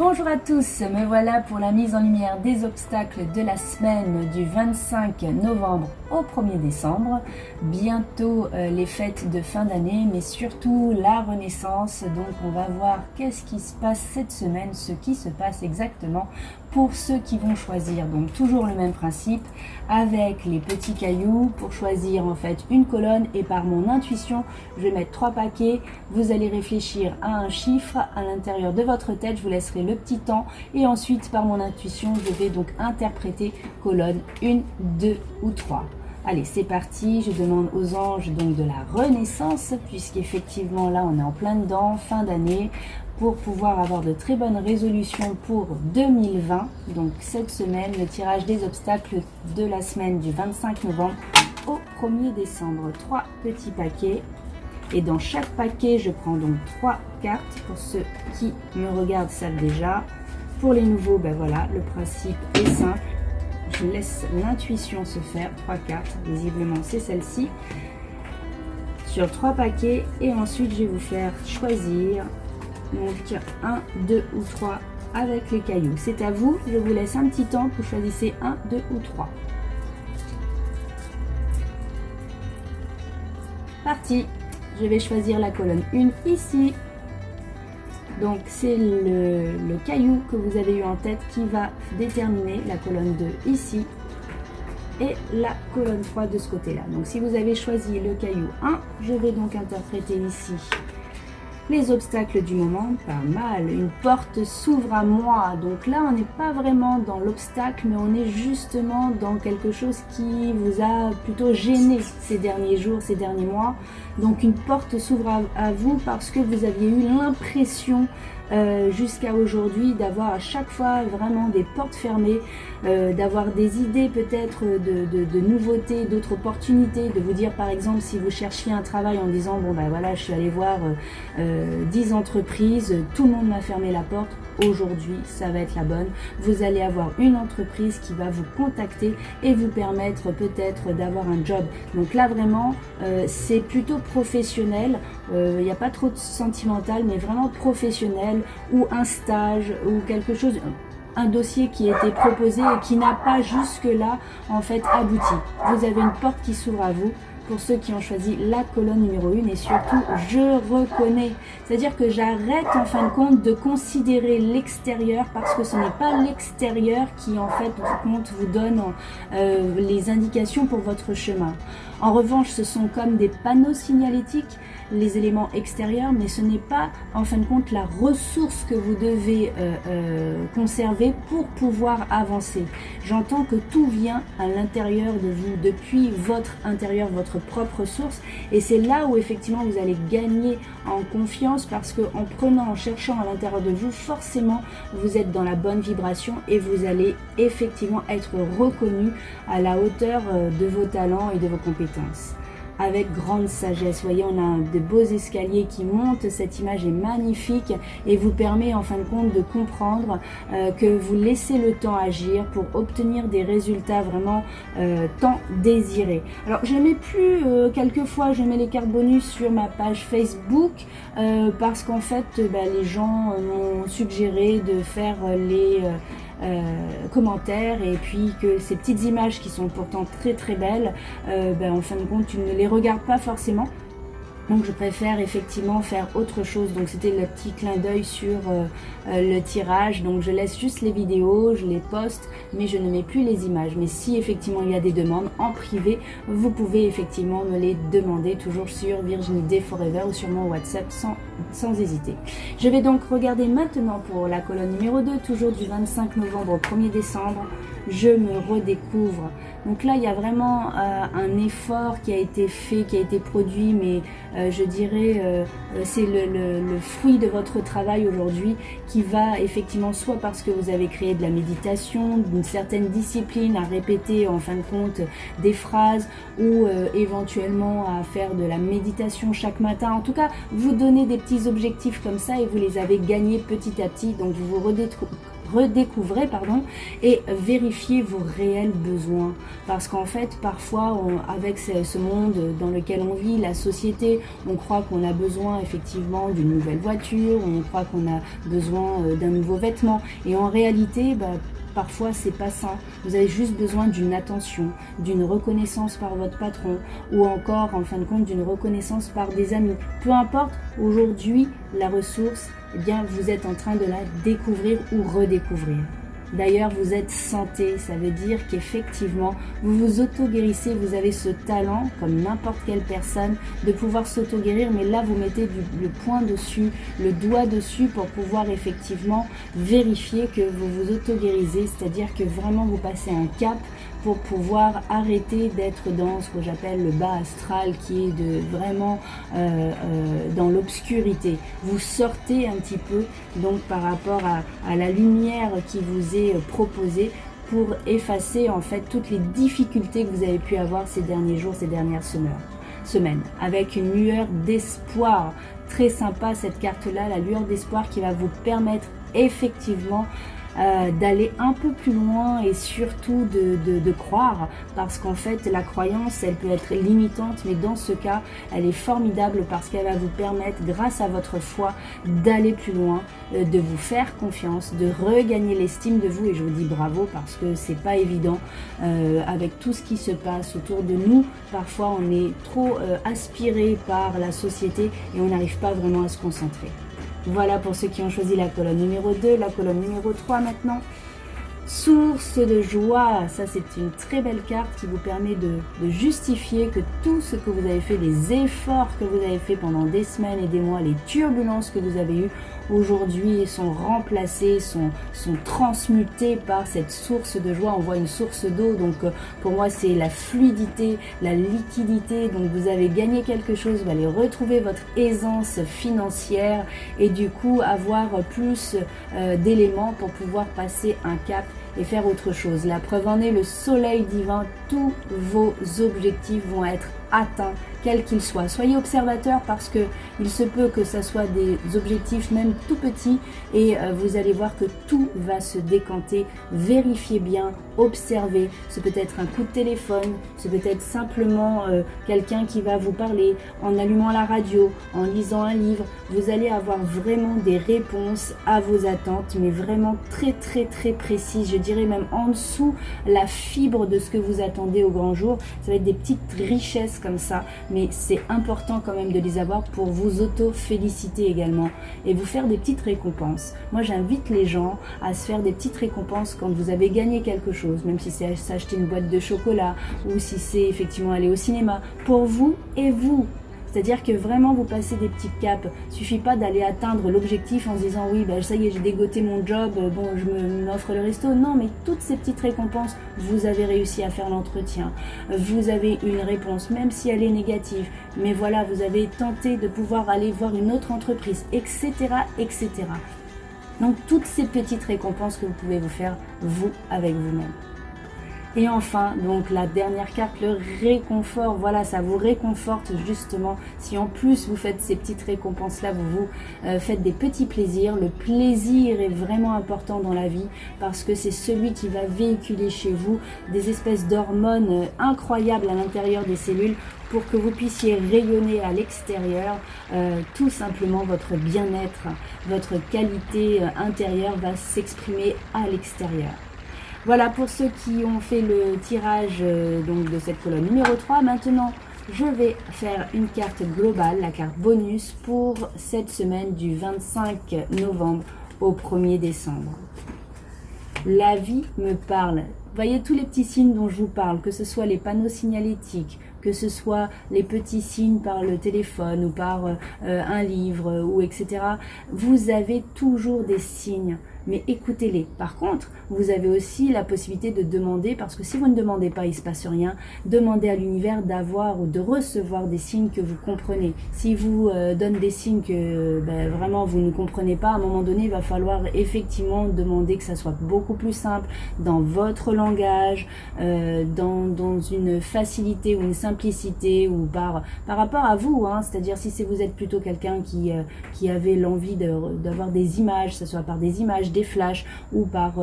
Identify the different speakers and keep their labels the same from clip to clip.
Speaker 1: Bonjour à tous, me voilà pour la mise en lumière des obstacles de la semaine du 25 novembre au 1er décembre. Bientôt les fêtes de fin d'année, mais surtout la Renaissance. Donc on va voir qu'est-ce qui se passe cette semaine, ce qui se passe exactement pour ceux qui vont choisir. Donc toujours le même principe avec les petits cailloux pour choisir en fait une colonne, et par mon intuition je vais mettre 3 paquets. Vous allez réfléchir à un chiffre à l'intérieur de votre tête, je vous laisserai le petit temps, et ensuite par mon intuition je vais donc interpréter colonne 1, 2 ou 3. Allez, c'est parti. Je demande aux anges donc de la Renaissance, puisqu'effectivement là on est en plein dedans, fin d'année, pour pouvoir avoir de très bonnes résolutions pour 2020. Donc cette semaine, le tirage des obstacles de la semaine du 25 novembre au 1er décembre. 3 petits paquets. Et dans chaque paquet, je prends donc 3 cartes. Pour ceux qui me regardent savent déjà. Pour les nouveaux, ben voilà, le principe est simple. Je laisse l'intuition se faire. 3 cartes, visiblement c'est celle-ci. Sur 3 paquets. Et ensuite, je vais vous faire choisir donc 1, 2 ou 3 avec les cailloux. C'est à vous. Je vous laisse un petit temps pour choisir 1, 2 ou 3. Parti. Je vais choisir la colonne 1 ici. Donc c'est le caillou que vous avez eu en tête qui va déterminer la colonne 2 ici et la colonne 3 de ce côté là. Donc si vous avez choisi le caillou 1, je vais donc interpréter ici les obstacles du moment. Pas mal, une porte s'ouvre à moi. Donc là on n'est pas vraiment dans l'obstacle, mais on est justement dans quelque chose qui vous a plutôt gêné ces derniers jours, ces derniers mois. Donc une porte s'ouvre à vous parce que vous aviez eu l'impression jusqu'à aujourd'hui d'avoir à chaque fois vraiment des portes fermées, d'avoir des idées peut-être de nouveautés, d'autres opportunités, de vous dire par exemple si vous cherchiez un travail en disant bon ben voilà, je suis allé voir 10 entreprises, tout le monde m'a fermé la porte. Aujourd'hui ça va être la bonne, vous allez avoir une entreprise qui va vous contacter et vous permettre peut-être d'avoir un job. Donc là vraiment c'est plutôt professionnel, il n'y a pas trop de sentimental, mais vraiment professionnel, ou un stage ou quelque chose, un dossier qui a été proposé et qui n'a pas jusque là en fait abouti. Vous avez une porte qui s'ouvre à vous. Pour ceux qui ont choisi la colonne numéro 1, et surtout je reconnais, c'est-à-dire que j'arrête en fin de compte de considérer l'extérieur, parce que ce n'est pas l'extérieur qui en fait vous donne les indications pour votre chemin. En revanche, ce sont comme des panneaux signalétiques, les éléments extérieurs, mais ce n'est pas en fin de compte la ressource que vous devez conserver pour pouvoir avancer. J'entends que tout vient à l'intérieur de vous, depuis votre intérieur, votre propre source, et c'est là où effectivement vous allez gagner en confiance, parce que en prenant, en cherchant à l'intérieur de vous, forcément vous êtes dans la bonne vibration et vous allez effectivement être reconnu à la hauteur de vos talents et de vos compétences. Avec grande sagesse, voyez, on a de beaux escaliers qui montent, cette image est magnifique et vous permet en fin de compte de comprendre que vous laissez le temps agir pour obtenir des résultats vraiment tant désirés. Alors je ne mets plus, quelquefois je mets les cartes bonus sur ma page Facebook parce qu'en fait les gens m'ont suggéré de faire les commentaires, et puis que ces petites images qui sont pourtant très très belles, en fin de compte tu ne les regardes pas forcément. Donc je préfère effectivement faire autre chose. Donc c'était le petit clin d'œil sur le tirage. Donc je laisse juste les vidéos, je les poste, mais je ne mets plus les images. Mais si effectivement il y a des demandes en privé, vous pouvez effectivement me les demander, toujours sur Virginie Day Forever ou sur mon WhatsApp sans hésiter. Je vais donc regarder maintenant pour la colonne numéro 2, toujours du 25 novembre au 1er décembre. Je me redécouvre. Donc là il y a vraiment un effort qui a été fait, qui a été produit, mais je dirais c'est le fruit de votre travail aujourd'hui, qui va effectivement, soit parce que vous avez créé de la méditation, d'une certaine discipline à répéter en fin de compte des phrases, ou éventuellement à faire de la méditation chaque matin. En tout cas vous donnez des petits objectifs comme ça et vous les avez gagnés petit à petit. Donc vous vous redécouvrez et vérifiez vos réels besoins. Parce qu'en fait, parfois, avec ce monde dans lequel on vit, la société, on croit qu'on a besoin effectivement d'une nouvelle voiture, on croit qu'on a besoin d'un nouveau vêtement. Et en réalité, parfois c'est pas ça. Vous avez juste besoin d'une attention, d'une reconnaissance par votre patron ou encore en fin de compte d'une reconnaissance par des amis. Peu importe, aujourd'hui la ressource, eh bien vous êtes en train de la découvrir ou redécouvrir. D'ailleurs, vous êtes santé, ça veut dire qu'effectivement, vous vous auto-guérissez, vous avez ce talent, comme n'importe quelle personne, de pouvoir s'auto-guérir, mais là, vous mettez le point dessus, le doigt dessus pour pouvoir effectivement vérifier que vous vous auto-guérissez, c'est-à-dire que vraiment vous passez un cap pour pouvoir arrêter d'être dans ce que j'appelle le bas astral, qui est vraiment dans l'obscurité. Vous sortez un petit peu donc par rapport à la lumière qui vous est proposée pour effacer en fait toutes les difficultés que vous avez pu avoir ces derniers jours, ces dernières semaines, avec une lueur d'espoir. Très sympa cette carte-là, la lueur d'espoir qui va vous permettre effectivement d'aller un peu plus loin et surtout de croire, parce qu'en fait la croyance elle peut être limitante, mais dans ce cas elle est formidable parce qu'elle va vous permettre, grâce à votre foi, d'aller plus loin, de vous faire confiance, de regagner l'estime de vous. Et je vous dis bravo, parce que c'est pas évident avec tout ce qui se passe autour de nous. Parfois on est trop aspiré par la société et on n'arrive pas vraiment à se concentrer. Voilà pour ceux qui ont choisi la colonne numéro 2, la colonne numéro 3 maintenant. Source de joie, ça c'est une très belle carte qui vous permet de justifier que tout ce que vous avez fait, les efforts que vous avez fait pendant des semaines et des mois, les turbulences que vous avez eues, aujourd'hui sont remplacées, sont transmutées par cette source de joie. On voit une source d'eau, donc pour moi c'est la fluidité, la liquidité. Donc vous avez gagné quelque chose, vous allez retrouver votre aisance financière et du coup avoir plus d'éléments pour pouvoir passer un cap et faire autre chose. La preuve en est, le soleil divin, tous vos objectifs vont être atteints, quels qu'ils soient. Soyez observateurs, parce que il se peut que ça soit des objectifs même tout petits et vous allez voir que tout va se décanter. Vérifiez bien, observez. Ce peut être un coup de téléphone, ce peut être simplement quelqu'un qui va vous parler, en allumant la radio, en lisant un livre. Vous allez avoir vraiment des réponses à vos attentes, mais vraiment très très très précises. Je dirais même en dessous la fibre de ce que vous attendez au grand jour. Ça va être des petites richesses comme ça, mais c'est important quand même de les avoir pour vous auto-féliciter également et vous faire des petites récompenses. Moi j'invite les gens à se faire des petites récompenses quand vous avez gagné quelque chose, même si c'est s'acheter une boîte de chocolat ou si c'est effectivement aller au cinéma, pour vous et vous. C'est-à-dire que vraiment vous passez des petits caps. Suffit pas d'aller atteindre l'objectif en se disant oui, ça y est, j'ai dégoté mon job, bon, je m'offre le resto. Non, mais toutes ces petites récompenses, vous avez réussi à faire l'entretien. Vous avez une réponse, même si elle est négative. Mais voilà, vous avez tenté de pouvoir aller voir une autre entreprise, etc., etc. Donc toutes ces petites récompenses que vous pouvez vous faire, vous, avec vous-même. Et enfin, donc la dernière carte, le réconfort. Voilà, ça vous réconforte justement. Si en plus vous faites ces petites récompenses-là, vous faites des petits plaisirs. Le plaisir est vraiment important dans la vie parce que c'est celui qui va véhiculer chez vous des espèces d'hormones incroyables à l'intérieur des cellules pour que vous puissiez rayonner à l'extérieur. Tout simplement, votre bien-être, votre qualité intérieure va s'exprimer à l'extérieur. Voilà pour ceux qui ont fait le tirage donc de cette colonne numéro 3. Maintenant, je vais faire une carte globale, la carte bonus pour cette semaine du 25 novembre au 1er décembre. La vie me parle. Voyez tous les petits signes dont je vous parle, que ce soit les panneaux signalétiques, que ce soit les petits signes par le téléphone ou par un livre ou etc. Vous avez toujours des signes, mais écoutez-les. Par contre, vous avez aussi la possibilité de demander, parce que si vous ne demandez pas, il ne se passe rien. Demandez à l'univers d'avoir ou de recevoir des signes que vous comprenez. Si vous donne des signes que vraiment vous ne comprenez pas, à un moment donné, il va falloir effectivement demander que ça soit beaucoup plus simple, dans votre langage, dans une facilité ou une simplicité simplicité ou par rapport à vous, hein, c'est-à-dire si vous êtes plutôt quelqu'un qui avait l'envie d'avoir des images, que ce soit par des images, des flashs ou par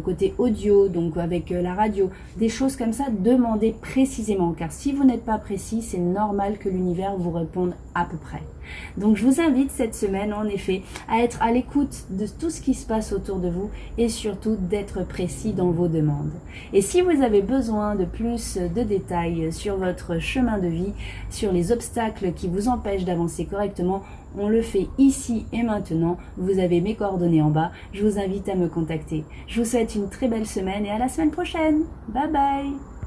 Speaker 1: côté audio, donc avec la radio, des choses comme ça, demandez précisément, car si vous n'êtes pas précis, c'est normal que l'univers vous réponde à peu près. Donc je vous invite cette semaine en effet à être à l'écoute de tout ce qui se passe autour de vous et surtout d'être précis dans vos demandes. Et si vous avez besoin de plus de détails sur votre chemin de vie, sur les obstacles qui vous empêchent d'avancer correctement, on le fait ici et maintenant. Vous avez mes coordonnées en bas. Je vous invite à me contacter. Je vous souhaite une très belle semaine et à la semaine prochaine. Bye bye.